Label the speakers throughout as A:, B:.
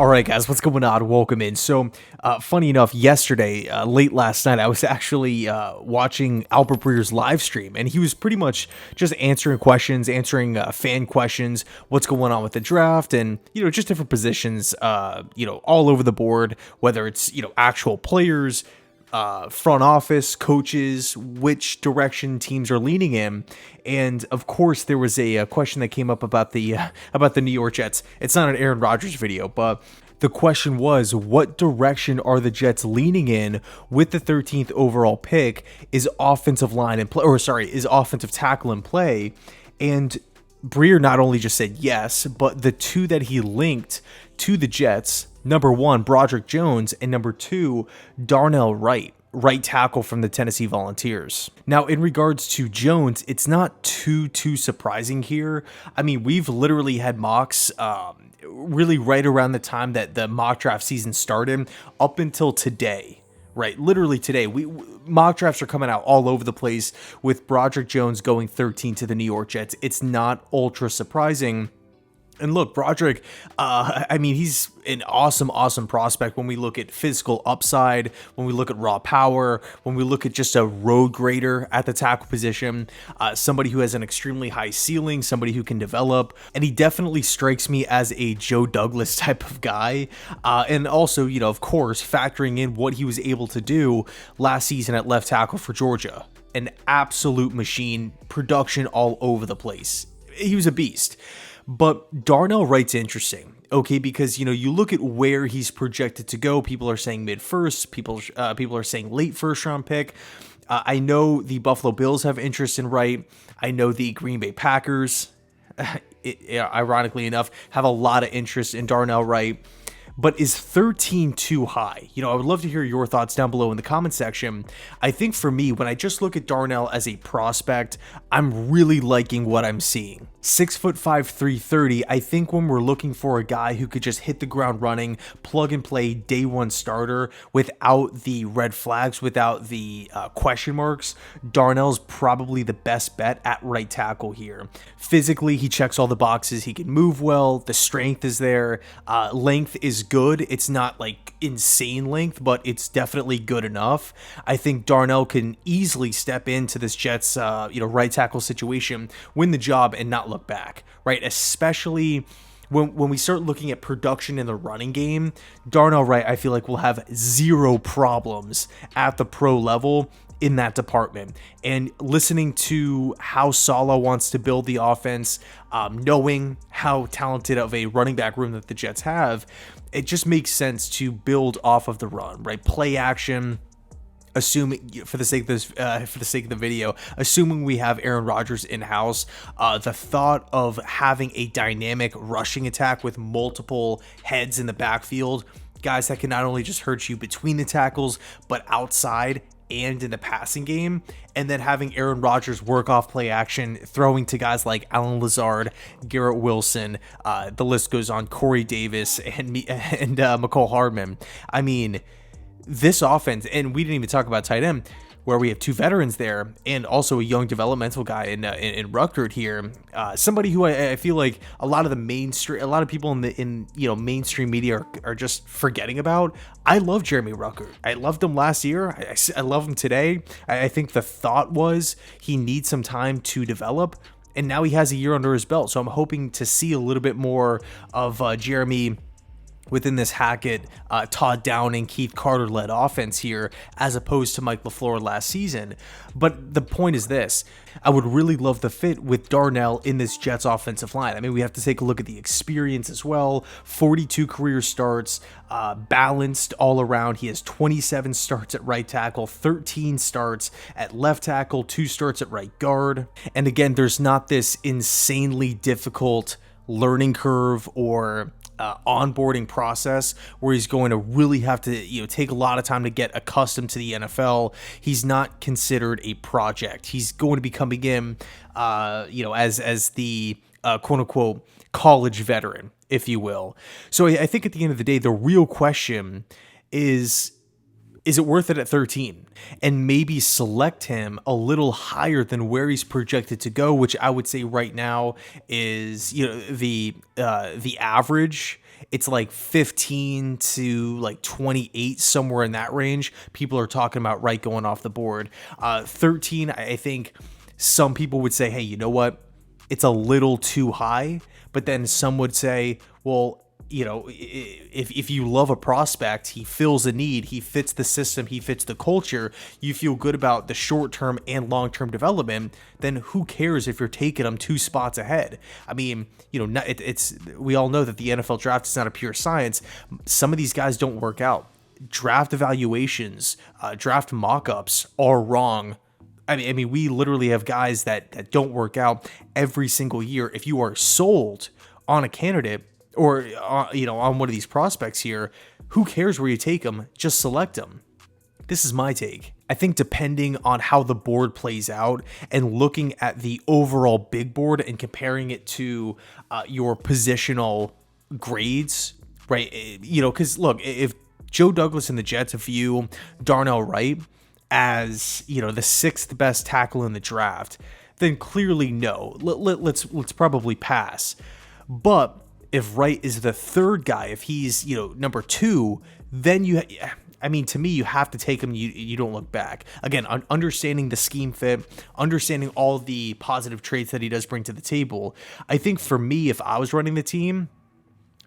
A: All right, guys, what's going on? Welcome in. So, funny enough, yesterday, late last night, I was actually watching Albert Breer's live stream, and he was pretty much just answering questions, answering fan questions, what's going on with the draft, and just different positions, all over the board. Whether it's actual players, front office, coaches, which direction teams are leaning in. And of course, there was a question that came up about the New York Jets. It's not an Aaron Rodgers video, but the question was, what direction are the Jets leaning in with the 13th overall pick? Is offensive line in play, is offensive tackle in play? And Breer not only just said yes, but the two that he linked to the Jets, number one, Broderick Jones, and number two, Darnell Wright, right tackle from the Tennessee Volunteers. Now, in regards to Jones, it's not too surprising here. I mean, we've literally had mocks really right around the time that the mock draft season started up until today. Right, literally today, mock drafts are coming out all over the place with Broderick Jones going 13 to the New York Jets. It's not ultra surprising. And look, Broderick, he's an awesome prospect when we look at physical upside, when we look at raw power, when we look at just a road grader at the tackle position, somebody who has an extremely high ceiling, somebody who can develop. And he definitely strikes me as a Joe Douglas type of guy. And also, of course, factoring in what he was able to do last season at left tackle for Georgia. An absolute machine, production all over the place. He was a beast. But Darnell Wright's interesting, okay, because you look at where he's projected to go. People are saying mid first. People are saying late first round pick. I know the Buffalo Bills have interest in Wright. I know the Green Bay Packers, ironically enough, have a lot of interest in Darnell Wright. But is 13 too high? I would love to hear your thoughts down below in the comment section. I think for me, when I just look at Darnell as a prospect, I'm really liking what I'm seeing. 6'5", 330. I think when we're looking for a guy who could just hit the ground running, plug and play, day one starter without the red flags, without the question marks, Darnell's probably the best bet at right tackle here. Physically, he checks all the boxes. He can move well. The strength is there. Length is good. It's not like insane length, but it's definitely good enough. I think Darnell can easily step into this Jets, right tackle situation, win the job, and not look back, right? Especially when we start looking at production in the running game, Darnell Wright, I feel like, will have zero problems at the pro level in that department. And listening to how Saleh wants to build the offense, knowing how talented of a running back room that the Jets have, it just makes sense to build off of the run, right? Play action. Assuming, for the sake of the video, assuming we have Aaron Rodgers in-house, the thought of having a dynamic rushing attack with multiple heads in the backfield, guys that can not only just hurt you between the tackles, but outside and in the passing game, and then having Aaron Rodgers work off play action, throwing to guys like Allen Lazard, Garrett Wilson, the list goes on, Corey Davis, and McCole Hardman. I mean, this offense, and we didn't even talk about tight end, where we have two veterans there and also a young developmental guy in Ruckert here. Somebody who I feel like a lot of people in mainstream media are just forgetting about. I love Jeremy Ruckert. I loved him last year. I love him today. I think the thought was he needs some time to develop, and now he has a year under his belt. So I'm hoping to see a little bit more of Jeremy within this Hackett, Todd Downing, Keith Carter-led offense here, as opposed to Mike LaFleur last season. But the point is this: I would really love the fit with Darnell in this Jets offensive line. I mean, we have to take a look at the experience as well. 42 career starts, balanced all around. He has 27 starts at right tackle, 13 starts at left tackle, 2 starts at right guard. And again, there's not this insanely difficult learning curve or onboarding process where he's going to really have to take a lot of time to get accustomed to the NFL. He's not considered a project. He's going to be coming in as the quote unquote college veteran, if you will. So I think at the end of the day, the real question is, is it worth it at 13? And maybe select him a little higher than where he's projected to go, which I would say right now is, the average. It's like 15 to like 28, somewhere in that range. People are talking about Wright going off the board. 13, I think some people would say, hey, you know what? It's a little too high. But then some would say, well, if you love a prospect, he fills a need, he fits the system, he fits the culture, you feel good about the short-term and long-term development, then who cares if you're taking him 2 spots ahead? I mean, we all know that the NFL draft is not a pure science. Some of these guys don't work out. Draft evaluations, draft mock-ups are wrong. I mean, we literally have guys that don't work out every single year. If you are sold on a candidate, or, on one of these prospects here, who cares where you take them? Just select them. This is my take. I think depending on how the board plays out and looking at the overall big board and comparing it to your positional grades, right? Because look, if Joe Douglas and the Jets view Darnell Wright as, the 6th best tackle in the draft, then clearly no. Let's probably pass. But if Wright is the 3rd guy, if he's, number 2, then to me, you have to take him. You don't look back. Again, understanding the scheme fit, understanding all the positive traits that he does bring to the table. I think for me, if I was running the team,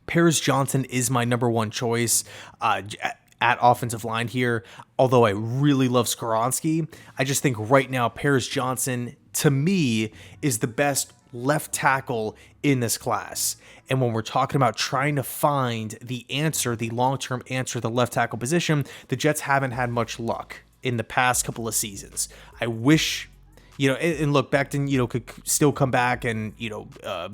A: Paris Johnson is my number 1 choice at offensive line here. Although I really love Skovronsky, I just think right now Paris Johnson, to me, is the best left tackle in this class. And when we're talking about trying to find the answer, the long-term answer, the left tackle position, the Jets haven't had much luck in the past couple of seasons. I wish, and look, Becton, could still come back and,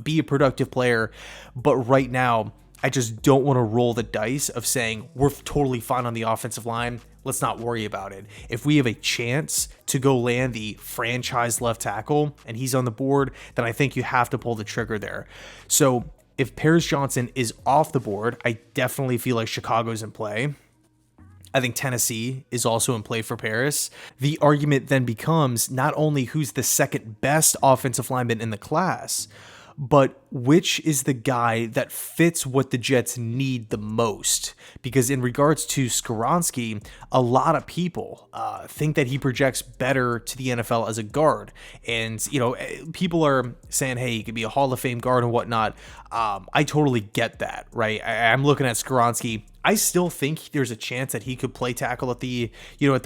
A: be a productive player. But right now, I just don't want to roll the dice of saying we're totally fine on the offensive line. Let's not worry about it. If we have a chance to go land the franchise left tackle and he's on the board, then I think you have to pull the trigger there. So if Paris Johnson is off the board, I definitely feel like Chicago's in play. I think Tennessee is also in play for Paris. The argument then becomes not only who's the 2nd best offensive lineman in the class, but which is the guy that fits what the Jets need the most. Because in regards to Skovronsky, a lot of people think that he projects better to the NFL as a guard. And, people are saying, hey, he could be a Hall of Fame guard and whatnot. I totally get that, right? I'm looking at Skovronsky. I still think there's a chance that he could play tackle at the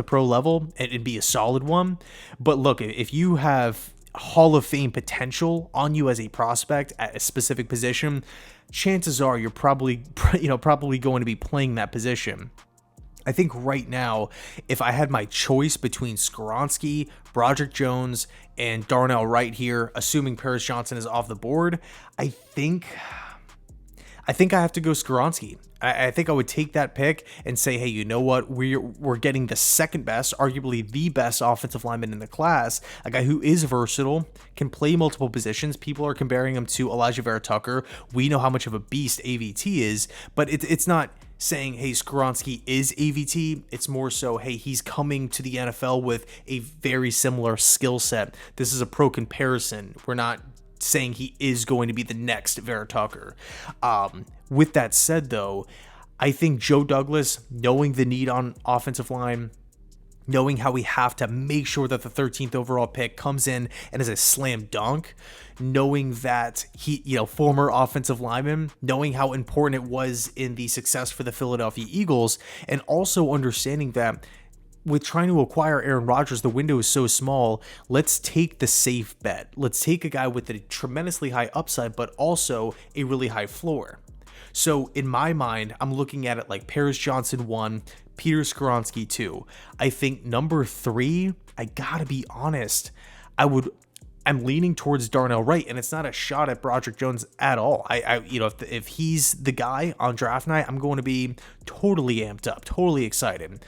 A: pro level and be a solid one. But look, if you have Hall of Fame potential on you as a prospect at a specific position, chances are you're probably going to be playing that position. I think right now, if I had my choice between Skovronsky, Broderick Jones, and Darnell Wright here, assuming Paris Johnson is off the board, I think I have to go Skovronsky. I think I would take that pick and say, hey, you know what? We're getting the 2nd best, arguably the best offensive lineman in the class, a guy who is versatile, can play multiple positions. People are comparing him to Elijah Vera Tucker. We know how much of a beast AVT is, but it's not saying, hey, Skovronsky is AVT. It's more so, hey, he's coming to the NFL with a very similar skill set. This is a pro comparison. We're not saying he is going to be the next Vera Tucker. With that said, though, I think Joe Douglas, knowing the need on offensive line, knowing how we have to make sure that the 13th overall pick comes in and is a slam dunk, knowing that he, former offensive lineman, knowing how important it was in the success for the Philadelphia Eagles, and also understanding that with trying to acquire Aaron Rodgers, the window is so small. Let's take the safe bet. Let's take a guy with a tremendously high upside, but also a really high floor. So in my mind, I'm looking at it like Paris Johnson 1, Peter Skovronsky 2. I think number 3, I gotta be honest, I'm leaning towards Darnell Wright, and it's not a shot at Broderick Jones at all. If he's the guy on draft night, I'm going to be totally amped up, totally excited.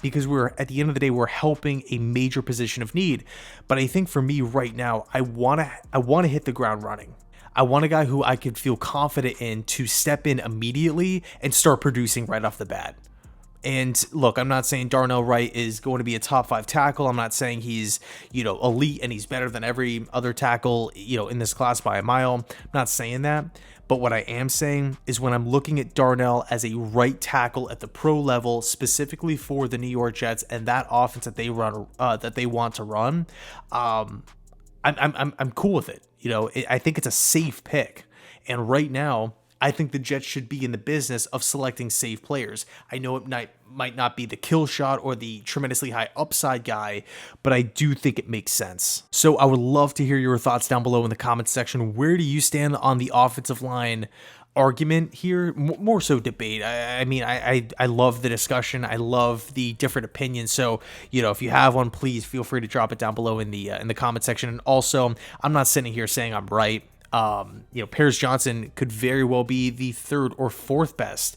A: Because at the end of the day, we're helping a major position of need. But I think for me right now, I want to hit the ground running. I want a guy who I could feel confident in to step in immediately and start producing right off the bat. And look, I'm not saying Darnell Wright is going to be a top 5 tackle. I'm not saying he's, elite and he's better than every other tackle, in this class by a mile. I'm not saying that. But what I am saying is when I'm looking at Darnell as a right tackle at the pro level, specifically for the New York Jets and that offense that they run, that they want to run, I'm cool with it. I think it's a safe pick. And right now, I think the Jets should be in the business of selecting safe players. I know it might not be the kill shot or the tremendously high upside guy, but I do think it makes sense. So I would love to hear your thoughts down below in the comments section. Where do you stand on the offensive line argument here? More so debate. I love the discussion. I love the different opinions. So, if you have one, please feel free to drop it down below in the comment section. And also, I'm not sitting here saying I'm right. Paris Johnson could very well be the 3rd or 4th best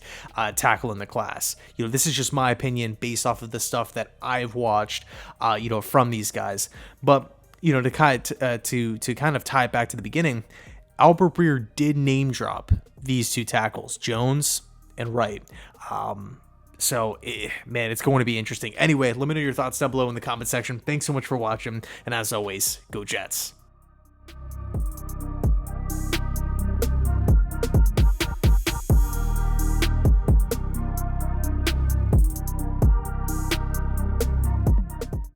A: tackle in the class. This is just my opinion based off of the stuff that I've watched, from these guys. But, to kind of tie it back to the beginning, Albert Breer did name drop these 2 tackles, Jones and Wright. So, man, it's going to be interesting. Anyway, let me know your thoughts down below in the comment section. Thanks so much for watching, and as always, go Jets.